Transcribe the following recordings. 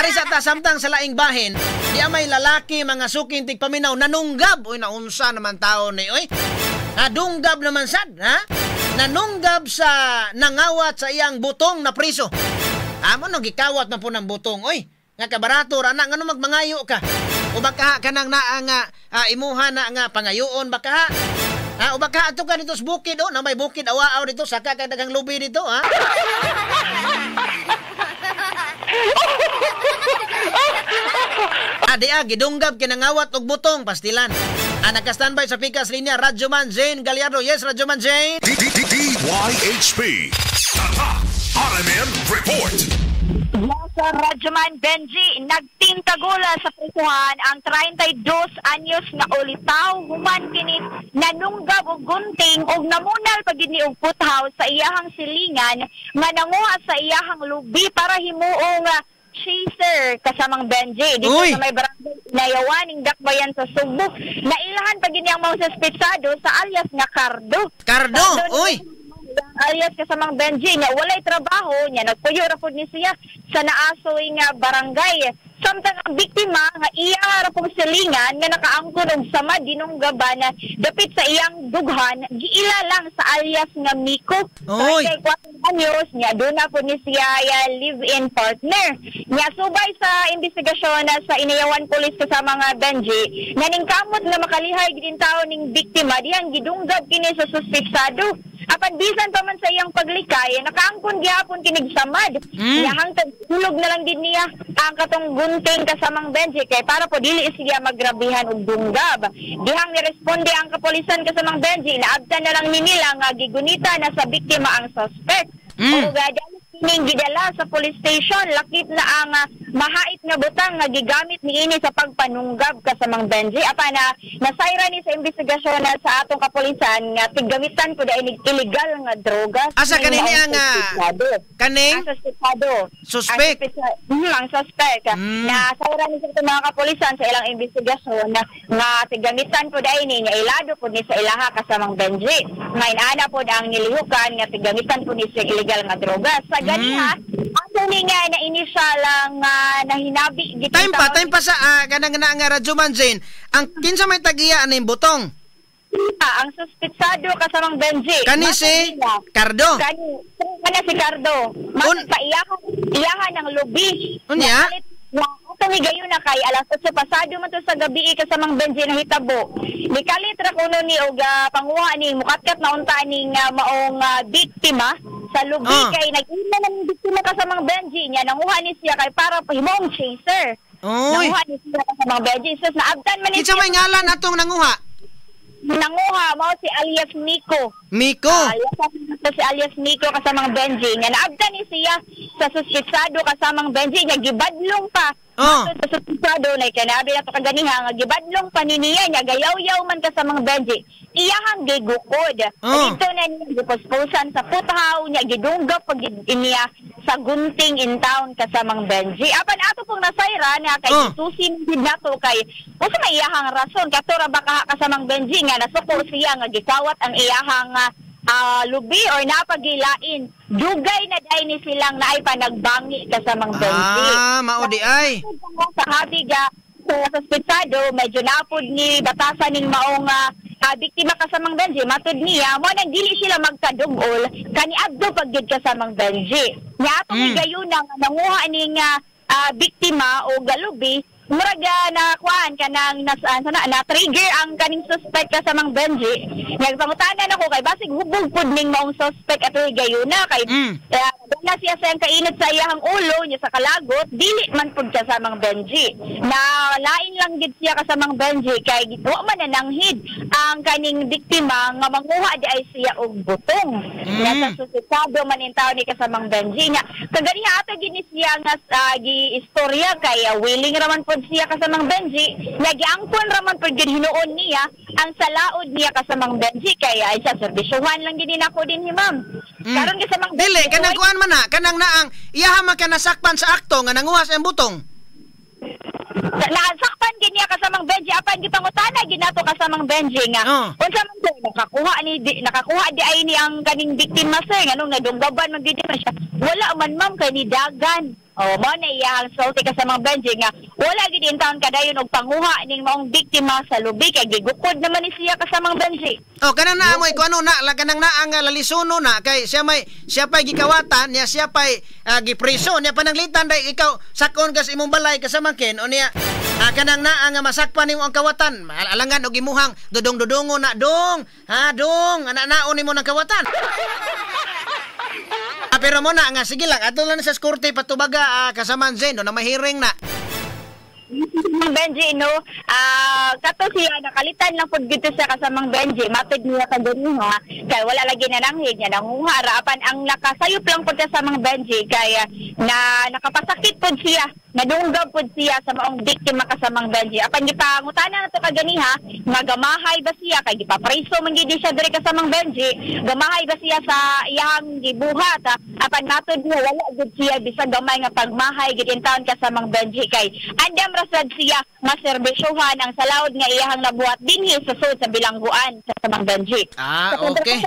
Ari sa ta samtang sa laing bahin, di may lalaki mga suking tigpaminaw nanunggab. Uy, naunsa naman tao ni oy. Nadunggab naman sad, ha? Nanunggab sa nangawat sa iyang butong na priso. Amo no gikawat man po ng butong, oy. Nga kabarato ra na ngano magmangayo ka. O baka ka nang naa nga imuha na nga pangayoon baka ha? O baka ato ka dito sa bukid na may bukid awaaw dito saka ka dagang lubi dito, ha? Gidunggab kinangawat og butong pastilan. Naka-standby sa Pikas Linya, Radyoman Jane Gallardo. Yes, Radyoman Jane. DYHP. RMN Report. Sa Radyoman Benji, nagtingkagula sa prisuhan ang 32 anyos nga ulitaw human kini nanunggab og gunting og namunal pagid ni og puthaw sa iyahang silingan nga nanguha sa iyahang lubi para himuong chaser kasamang Benji dito sa may barangay Nayawaning Dakbayan sa Subo. Nailahan pagid niyang mga suspetsado sa alias nga Cardo. Uy! Alias kasamang Benji niya walay trabaho niya nagpuyo ra pud ni siya sa naasoy nga barangay. Samtang ang biktima nga iya ra pong silingan nga nakaangkon og sama dinunggaban dapit sa iyang dughan giila lang sa alias nga Miko. Oy. 34 anyos niya doon na po ni siya live-in partner. Niya subay sa investigasyon sa Inayawan Police kasama nga Benji naningkamot nga makalihay gid tawo ning biktima diyang gidunggab kini sa suspetsado. Apan bisan pa man sa iyang paglikay nakaangkon gyapon kinig samad. Niya hangtod hulog na lang din niya ang katong gunting kasamang Benji kay para po dili siya magrabihan og dunggab. Dihang niresponde ang kapulisan kasamang Benji naabtan na lang ni nila nga gigunita na sa biktima ang suspect. O kining gidala sa police station lakip na ang mahait nga butang nga gigamit niini sa pagpanunggab kasamang Benji. Apan nasayra ni sa investigasyon sa atong kapulisan nga tigamitan ko dai illegal nga droga. Asa kanini ang kaning suspect? Ang suspect. Nasayra ni sa mga kapulisan sa ilang investigasyon nga tigamitan po dai ni nga ilado po ni sa ilaha kasamang Benji. Ngayon ana po ang nilihukan nga tigamitan po ni sa illegal nga droga. Sa ganiha, ato ni nga na inisyal lang na hinabi. Time pa sa kanang nga Radyoman Jane. Ang kinsa may tagiya na yung butong? Ang suspetsado kasamang Benji. Kani si Cardo? Kani si Cardo. Sa iyahan ng lubi. Unya? Ito ni gayon na kay alas 8 pasado man to sa gabi kasamang Benji na hitabo. Nikalit ra kuno ni og panguha ni mukatkat na unta ni maong biktima sa lubi kay nag-ina ng biktima kasamang Benji niya nanguha ni siya kay para himong chaser. Nanguha ni siya kasamang Benji. So naabtan man ni siya. Kinsa may ngalan atong nanguha? Nanguha mo si alias Miko. Si alias Miko kasamang Benji. Nga naabtan ni siya sa suspetsado kasamang Benji. Nga gibadlong pa. Sa suspetsado na ikanabi na ito kaganiha. Nga gibadlong pa ni niya. Nga gayaw-yaw man kasamang Benji. Iyahang gigukod. Dito na niya giposposan sa puthaw niya. Gidunggap pag niya sa gunting in town kasamang Benji. Apan ato pong nasayra na kay susin din nato kay usa may iyahang rason. Katura baka kasamang Benji nga nasuko siya nga gikawat ang iyahang lubi or napagilain. Dugay na dahil ni silang naay pa nagbangi kasamang Benji. Mao di ay. Sa habiga sa suspetsado, medyo napod ni batasan ning maong biktima kasamang Benji. Matod niya, mo nang dili sila magkadugol, kaniadto pagyud kasamang Benji. Nya atong higayuna nga nanguha ning biktima o galubi, muraga na kuan kanang na trigger ang kaning suspect kasamang Benji. Nagpangutanan ako kay basig hubog pud ning maong suspect at gayuna kay na siya sa kainit sa iyang ulo niya sa kalagot dili man pud kasamang Benji. Na lain lang gid siya kasamang Benji kay wa man nananghid ang kaning biktima nga manguha di ay siya og butong. Nasa suspetsado man in tawo ni kasamang Benji nya kagani ato gini siya nga gi-istorya kay willing raman pud siya kasamang Benji, nagiangkon raman pud gid hinuon niya ang salaod niya kasamang Benji kay ay sa serbisyuhan lang gid nako din ni ma'am. Karon kasamang Benji dili kanang kuan man na kanang naang iyaha man ka nasakpan sa akto nga nanguha sa butong. Nasakpan gid niya kasamang Benji apan gipangutana gid nato kasamang Benji nga unsa man ko nakakuha di ay ni ang kaning biktima sir nganong nadunggaban man gid siya. Wala man ma'am kay ni dagan. Oh, mo na iyang sulti ka sa mga Benji nga wala gid in taon kadayon og panguha ning maong biktima sa lubi kay gigukod naman ni siya ka sa mga Benji. Oh, kanang na mo ko ano na kanang naa nga lalisuno na kay siya pay gikawatan niya siya pay gipriso niya pananglitan day ikaw sakon kas imong balay kasamakin o niya kanang naa nga masakpan nimo ang kawatan alangan og imuhang dudong-dudongo na dong ana-naon nimo ng kawatan. Pero mo na nga sige lang ato lang sa skorte patubaga kasamaan Zen no na mahiring na. Benji no kato siya nakalitan lang pud gito sa kasamang Benji matod niya kadunha kay wala lagi na nanghid niya nanguha harapan ang nakasayop lang pud sa mga Benji kay na nakapasakit pud siya nadunggab pud siya sa maong biktima kasamang Benji apan gipangutana nato kaganiha magamahay ba siya kay gipapriso man gid siya diri kasamang Benji gamahay ba siya sa iyang gibuhat apan matod niya wala gid siya bisag gamay nga pagmahay gid in taon kasamang Benji kay andam rasad siya maserbisyuhan ang salawod nga iyahang nabuhat dinhi sa sud sa bilangguan sa samang Benji. Okay.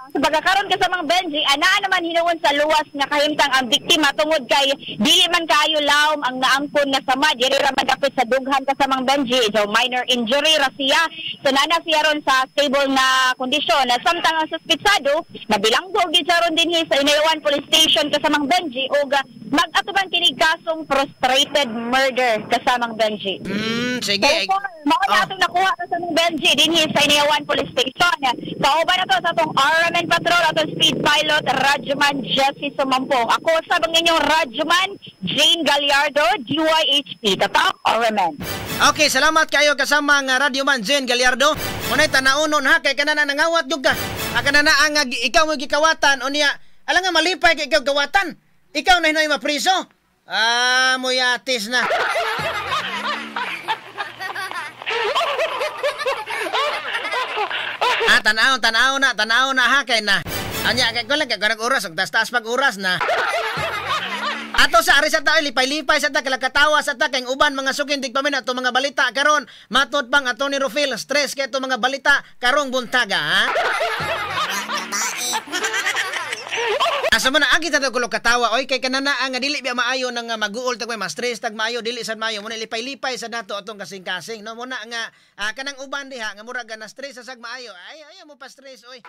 Sa pagkakaroon ka sa mga Benji, anaa naman hinuon sa luwas nga kahimtang ang biktima tungod kay dili man kayo lawom ang naangkon nga sama diri ra man dapat sa dughan ka sa mga Benji. So minor injury ra siya. So nana siya ron sa stable na kondisyon. Samtang ang suspitsado nabilanggo gid siya ron dinhi sa Inayawan Police Station ka sa mga Benji ug mag-atuban kinig kasong frustrated murder kasamang Benji. Sige. Mao na atong nakuha sa mga Benji dinhi sa Inayawan Police Station. Kauban na to sa atong RMN Patrol atong Speed Pilot Radyoman Jesse Sumampong. Ako sa inyong Radyoman Jane Gallardo, DYHP. Tatak RMN. Okay, salamat kayo kasama nga Radyoman Jane Gallardo. Unay tanaunon ha kay kanana nangawat jud ka. Kanana ang ikaw mo gikawatan o niya alang nga malipay kay ikaw gawatan. Ikaw na hinoy mapriso? Muyatis na. Tanaw na ha kay na. Anya kay ko lang kay kanang oras, taas pag oras na. Ato sa ari sa tayo lipay-lipay sa ta katawa sa ta kay uban mga sukin tigpamin ato mga balita karon matod pang ato ni Rufil stress kay ato mga balita karong buntaga ha. Asa man agi ta kulo katawa oy kay kanana nga dili biya maayo nang maguol tag may stress tag maayo dili sad maayo mo lipay-lipay sa nato atong kasing-kasing no mo na nga kanang uban diha nga murag na stress sa sag maayo ay mo pa stress oy.